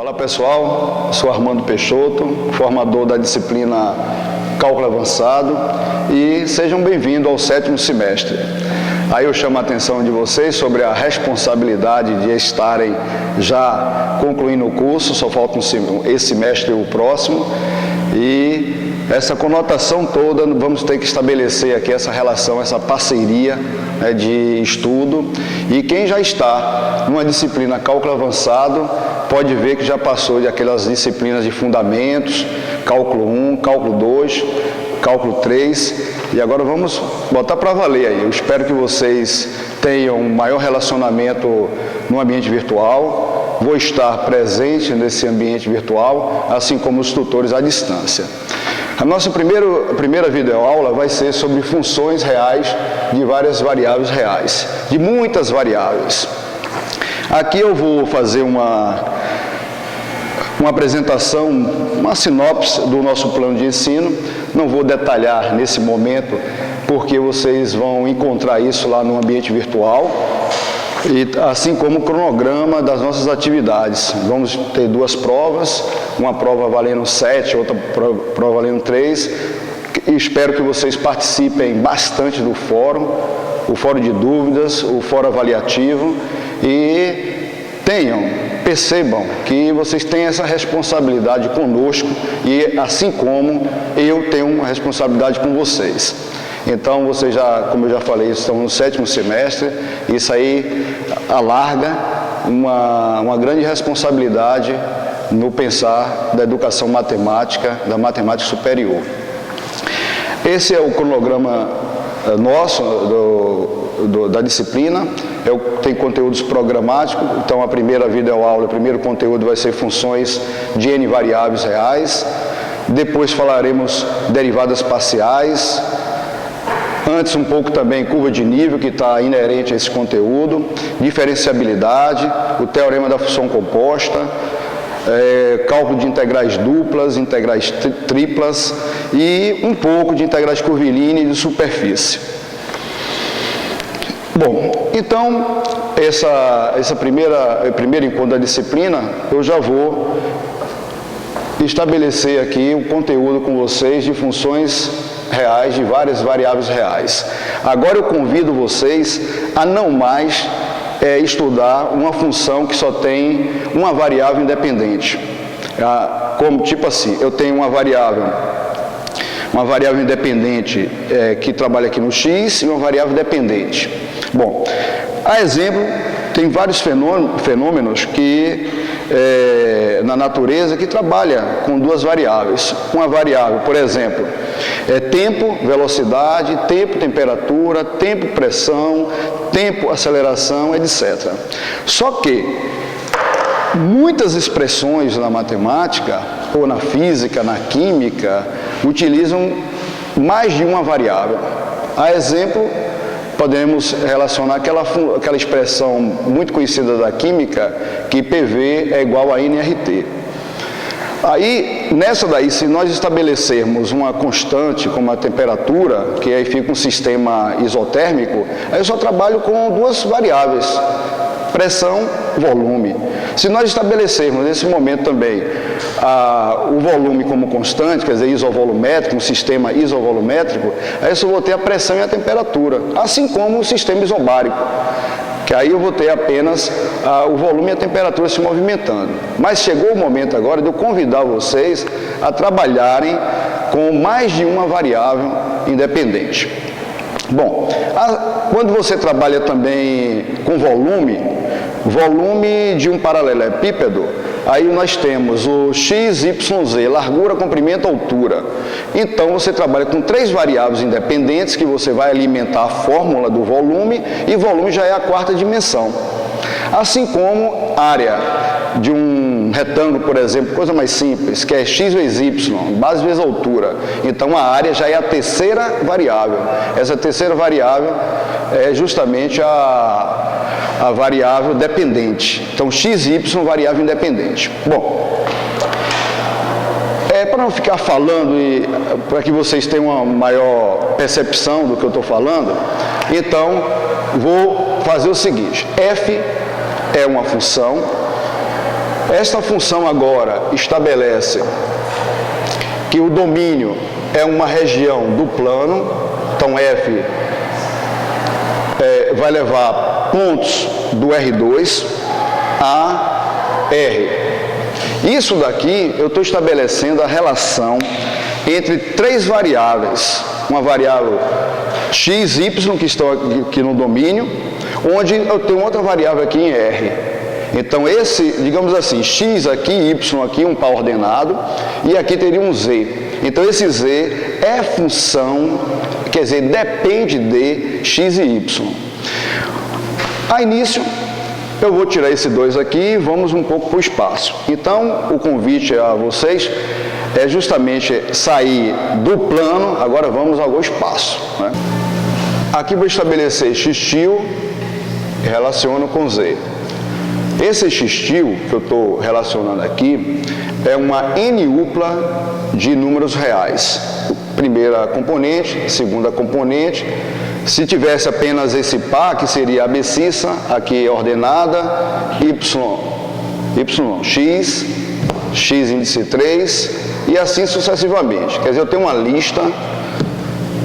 Olá pessoal, eu sou Armando Peixoto, formador da disciplina Cálculo Avançado e sejam bem-vindos ao 7º semestre. Aí eu chamo a atenção de vocês sobre a responsabilidade de estarem já concluindo o curso, só falta esse semestre e o próximo, e essa conotação toda, vamos ter que estabelecer aqui essa relação, essa parceria, né, de estudo, e quem já está numa disciplina Cálculo Avançado pode ver que já passou de aquelas disciplinas de fundamentos, Cálculo 1, Cálculo 2, Cálculo 3, e agora vamos botar para valer aí. Eu espero que vocês tenham um maior relacionamento no ambiente virtual. Vou estar presente nesse ambiente virtual, assim como os tutores à distância. A nossa primeira videoaula vai ser sobre funções reais de várias variáveis reais, de muitas variáveis. Aqui eu vou fazer uma apresentação, uma sinopse do nosso plano de ensino. Não vou detalhar nesse momento, porque vocês vão encontrar isso lá no ambiente virtual, e assim como o cronograma das nossas atividades. Vamos ter duas provas, uma prova valendo 7, outra prova valendo 3, e espero que vocês participem bastante do fórum, o fórum de dúvidas, o fórum avaliativo, e percebam que vocês têm essa responsabilidade conosco, e assim como eu tenho uma responsabilidade com vocês. Então, vocês já, como eu já falei, estão no 7º semestre, isso aí alarga uma grande responsabilidade no pensar da educação matemática, da matemática superior. Esse é o cronograma nosso, da disciplina. Tem conteúdos programáticos, então a primeira videoaula, o primeiro conteúdo vai ser funções de N variáveis reais. Depois falaremos derivadas parciais. Antes um pouco também curva de nível, que está inerente a esse conteúdo, diferenciabilidade, o teorema da função composta, cálculo de integrais duplas, integrais triplas e um pouco de integrais curvilíneas e de superfície. Bom, então, essa primeiro encontro da disciplina, eu já vou estabelecer aqui o conteúdo com vocês de funções reais, de várias variáveis reais. Agora eu convido vocês a não mais estudar uma função que só tem uma variável independente. Como tipo assim, eu tenho uma variável independente que trabalha aqui no x e uma variável dependente. Bom, a exemplo, tem vários fenômenos na natureza que trabalha com duas variáveis. Uma variável, por exemplo, tempo, velocidade, tempo, temperatura, tempo, pressão, tempo, aceleração, etc. Só que muitas expressões na matemática, ou na física, na química, utilizam mais de uma variável. A exemplo, podemos relacionar aquela expressão muito conhecida da química, que PV é igual a nRT. Aí, nessa daí, se nós estabelecermos uma constante como a temperatura, que aí fica um sistema isotérmico, aí eu só trabalho com duas variáveis, pressão, volume. Se nós estabelecermos nesse momento também o volume como constante, quer dizer, isovolumétrico, um sistema isovolumétrico, aí eu só vou ter a pressão e a temperatura, assim como o sistema isobárico, que aí eu vou ter apenas o volume e a temperatura se movimentando. Mas chegou o momento agora de eu convidar vocês a trabalharem com mais de uma variável independente. Bom, quando você trabalha também com volume de um paralelepípedo, aí nós temos o x, y, z, largura, comprimento, altura. Então, você trabalha com 3 variáveis independentes que você vai alimentar a fórmula do volume, e volume já é a 4ª dimensão. Assim como área de um retângulo, por exemplo, coisa mais simples, que é x vezes y, base vezes altura. Então, a área já é a 3ª variável. Essa 3ª variável é justamente a variável dependente. Então, x e y, variável independente. Bom, para não ficar falando e para que vocês tenham uma maior percepção do que eu estou falando, então, vou fazer o seguinte: f é uma função Esta função agora estabelece que o domínio é uma região do plano, então F vai levar pontos do R2 a R. Isso daqui eu estou estabelecendo a relação entre três variáveis, uma variável x, y, que estão aqui no domínio, onde eu tenho outra variável aqui em R. Então esse, digamos assim, x aqui, y aqui, um par ordenado, e aqui teria um z. Então esse z é função, quer dizer, depende de x e y. A início, eu vou tirar esse 2 aqui e vamos um pouco para o espaço. Então, o convite a vocês é justamente sair do plano, agora vamos ao espaço, né? Aqui vou estabelecer x-til e relaciono com z. Esse x-til que eu estou relacionando aqui é uma n-upla de números reais. Primeira componente, segunda componente. Se tivesse apenas esse par, que seria abscissa, aqui ordenada, x, x índice 3, e assim sucessivamente. Quer dizer, eu tenho uma lista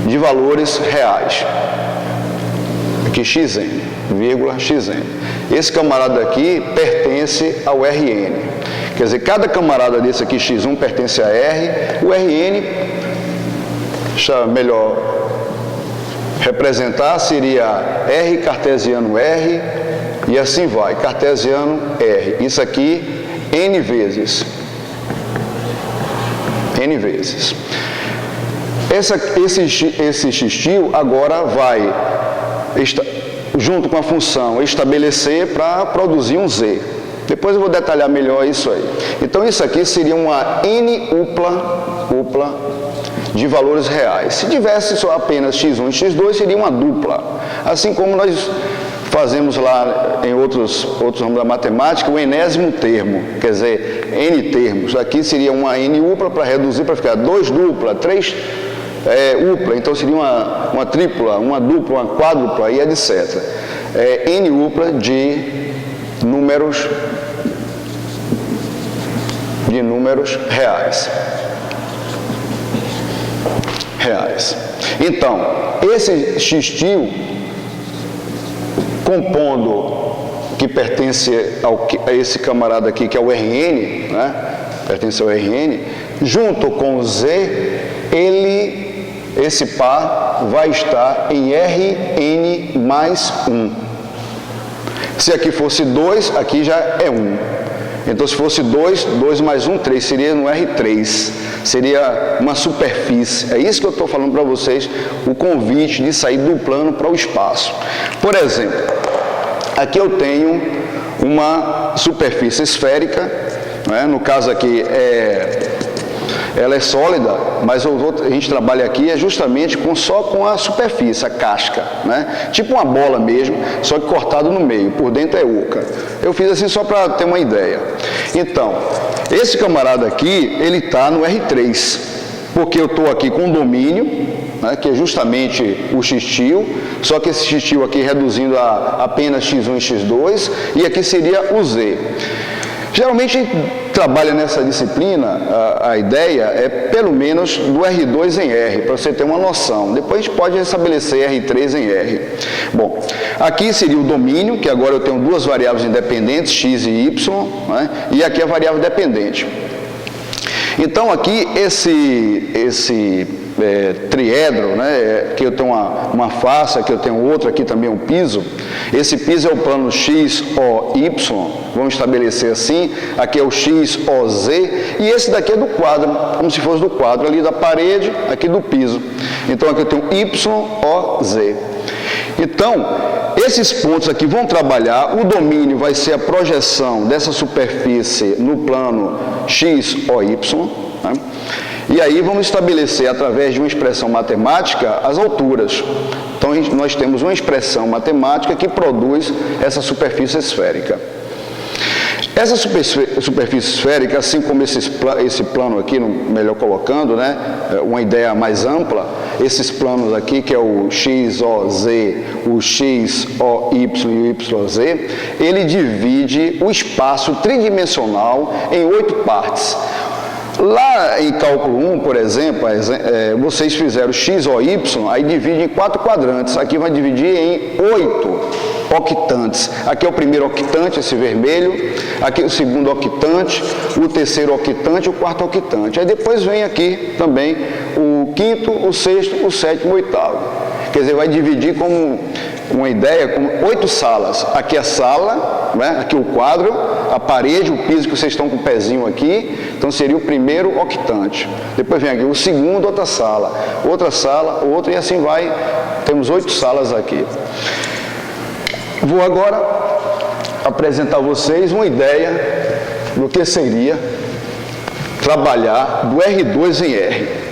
de valores reais. Aqui xn, vírgula xn. Esse camarada aqui pertence ao Rn. Quer dizer, cada camarada desse aqui, x1, pertence a R. O Rn, deixa melhor representar, seria R cartesiano R, e assim vai, cartesiano R. Isso aqui, N vezes. N vezes. Esse x-til agora vai, junto com a função, estabelecer para produzir um z. Depois eu vou detalhar melhor isso aí. Então isso aqui seria uma n-upla de valores reais. Se tivesse só apenas x1 e x2, seria uma dupla. Assim como nós fazemos lá em outros ramos da matemática, o enésimo termo, quer dizer, n termos. Aqui seria uma n-upla para reduzir, para ficar 2 dupla, 3 upla, então seria uma tripla, uma dupla, uma quádrupla e etc. N-upla de números reais. Então, esse x-til, compondo, que pertence a esse camarada aqui, que é o Rn, né? Pertence ao Rn, junto com o z, esse par vai estar em Rn mais 1. Se aqui fosse 2, aqui já é 1. Então, se fosse 2, 2 mais 1, 3, seria no R3. Seria uma superfície. É isso que eu estou falando para vocês, o convite de sair do plano para o espaço. Por exemplo, aqui eu tenho uma superfície esférica, né? No caso aqui ela é sólida, mas a gente trabalha aqui justamente só com a superfície, a casca, né? Tipo uma bola mesmo, só que cortado no meio, por dentro é oca. Eu fiz assim só para ter uma ideia. Então, esse camarada aqui, ele está no R3, porque eu estou aqui com um domínio, né, que é justamente o x-til, só que esse x-til aqui reduzindo a apenas x1 e x2, e aqui seria o z. Geralmente a gente trabalha nessa disciplina, a ideia é pelo menos do R2 em R, para você ter uma noção. Depois a gente pode estabelecer R3 em R. Bom, aqui seria o domínio, que agora eu tenho duas variáveis independentes, x e y, né? E aqui a variável dependente. Então aqui esse triedro, né, que eu tenho uma face, aqui eu tenho outra, aqui também um piso. Esse piso é o plano x, o, y, vamos estabelecer assim. Aqui é o x, o, z, e esse daqui é do quadro, como se fosse do quadro ali da parede, aqui do piso. Então aqui eu tenho y, o, z. Então, esses pontos aqui vão trabalhar, o domínio vai ser a projeção dessa superfície no plano x, o, y, né? E aí vamos estabelecer, através de uma expressão matemática, as alturas. Então, nós temos uma expressão matemática que produz essa superfície esférica. Essa superfície esférica, assim como esse plano aqui, melhor colocando, né, uma ideia mais ampla, esses planos aqui, que é o X, O, Z, o X, O, Y e o YZ, ele divide o espaço tridimensional em 8 partes. Lá em cálculo 1, por exemplo, vocês fizeram X, O, Y, aí divide em 4 quadrantes. Aqui vai dividir em 8 octantes. Aqui é o primeiro octante, esse vermelho. Aqui é o segundo octante, o terceiro octante e o quarto octante. Aí depois vem aqui também o quinto, o sexto, o sétimo e o oitavo. Quer dizer, vai dividir como uma ideia, com 8 salas. Aqui a sala, né? Aqui o quadro, a parede, o piso que vocês estão com o pezinho aqui. Então seria o primeiro octante. Depois vem aqui o segundo, outra sala, outra e assim vai. Temos 8 salas aqui. Vou agora apresentar a vocês uma ideia do que seria trabalhar do R2 em R.